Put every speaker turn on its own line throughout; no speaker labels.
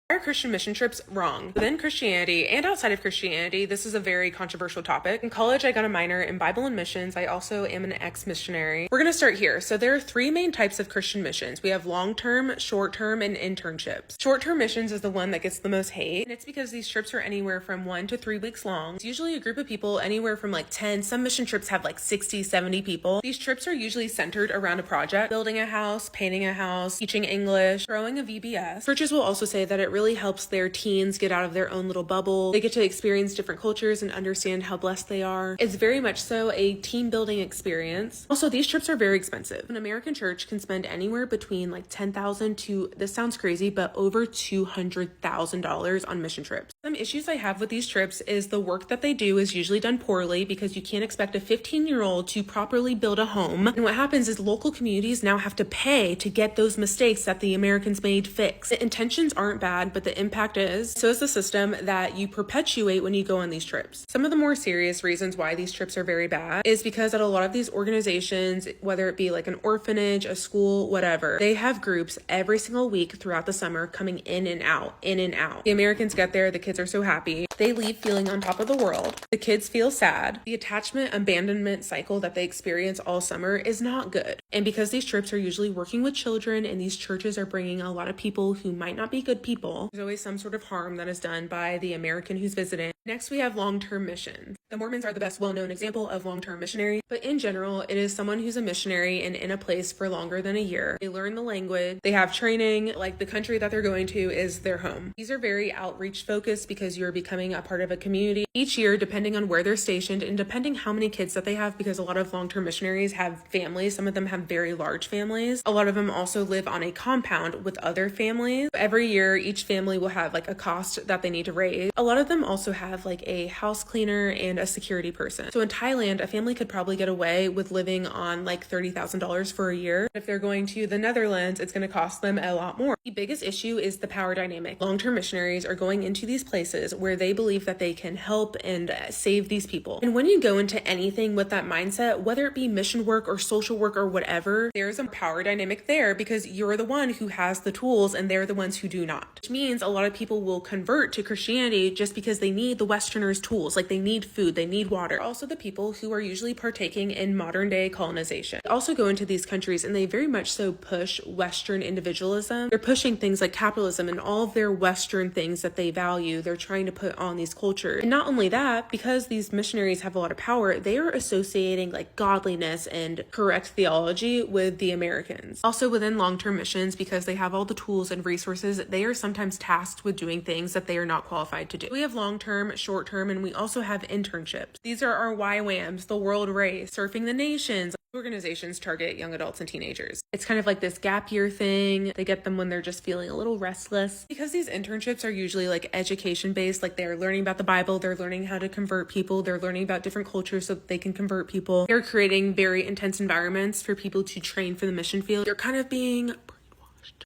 Why are Christian mission trips wrong? Within Christianity and outside of Christianity, this is a very controversial topic. In college, I got a minor in Bible and missions. I also am an ex-missionary. We're going to start here. So there are three main types of Christian missions. We have long-term, short-term, and internships. Short-term missions is the one that gets the most hate, and it's because these trips are anywhere from 1 to 3 weeks long. It's usually a group of people anywhere from like 10. Some mission trips have like 60, 70 people. These trips are usually centered around a project, building a house, painting a house, teaching English, growing a VBS. Churches will also say that it really helps their teens get out of their own little bubble. They get to experience different cultures and understand how blessed they are. It's very much so a team building experience. Also, these trips are very expensive. An American church can spend anywhere between like $10,000 to, this sounds crazy, but over $200,000 on mission trips. Some issues I have with these trips is the work that they do is usually done poorly because you can't expect a 15-year-old to properly build a home. And what happens is local communities now have to pay to get those mistakes that the Americans made fixed. The intentions aren't bad, but the impact is. So is the system that you perpetuate when you go on these trips. Some of the more serious reasons why these trips are very bad is because at a lot of these organizations, whether it be like an orphanage, a school, whatever, they have groups every single week throughout the summer coming in and out, in and out. The Americans get there, the kids are so happy. They leave feeling on top of the world. The kids feel sad. The attachment abandonment cycle that they experience all summer is not good. And because these trips are usually working with children and these churches are bringing a lot of people who might not be good people, there's always some sort of harm that is done by the American who's visiting. Next, we have long-term missions. The Mormons are the best well-known example of long-term missionary, but in general, it is someone who's a missionary and in a place for longer than a year. They learn the language, they have training, like the country that they're going to is their home. These are very outreach focused because you're becoming a part of a community. Each year, depending on where they're stationed and depending how many kids that they have, because a lot of long-term missionaries have families, some of them have very large families. A lot of them also live on a compound with other families. Every year, each family will have like a cost that they need to raise. A lot of them also have like a house cleaner and a security person. So in Thailand, a family could probably get away with living on like $30,000 for a year. If they're going to the Netherlands, it's going to cost them a lot more. The biggest issue is the power dynamic. Long-term missionaries are going into these places where they believe that they can help and save these people. And when you go into anything with that mindset, whether it be mission work or social work or whatever, there's a power dynamic there because you're the one who has the tools and they're the ones who do not. Which means a lot of people will convert to Christianity just because they need the Westerners' tools, like they need food, they need water. Also the people who are usually partaking in modern day colonization. They also go into these countries and they very much so push Western individualism. They're pushing things like capitalism and all of their Western things that they value. They're trying to put on these cultures. And not only that, because these missionaries have a lot of power, they are associating like godliness and correct theology with the Americans. Also within long-term missions, because they have all the tools and resources, they are sometimes tasked with doing things that they are not qualified to do. We have long-term, short-term, and we also have internships. These are our YWAMs, the World Race, Surfing the Nations. Organizations target young adults and teenagers. It's kind of like this gap year thing. They get them when they're just feeling a little restless. Because these internships are usually like education based, like they're learning about the Bible, they're learning how to convert people, they're learning about different cultures so that they can convert people. They're creating very intense environments for people to train for the mission field. They're kind of being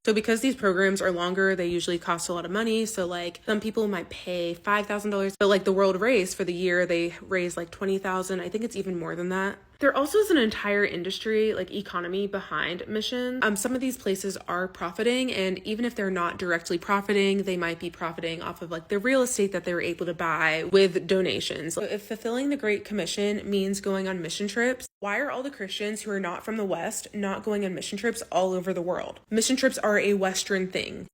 so because these programs are longer, they usually cost a lot of money. So like some people might pay $5,000, but like the World Race for the year, they raise like $20,000. I think it's even more than that. There also is an entire industry, like economy behind missions. Some of these places are profiting, and even if they're not directly profiting, they might be profiting off of like the real estate that they were able to buy with donations. So if fulfilling the Great Commission means going on mission trips, why are all the Christians who are not from the West not going on mission trips all over the world? Mission trips are a Western thing.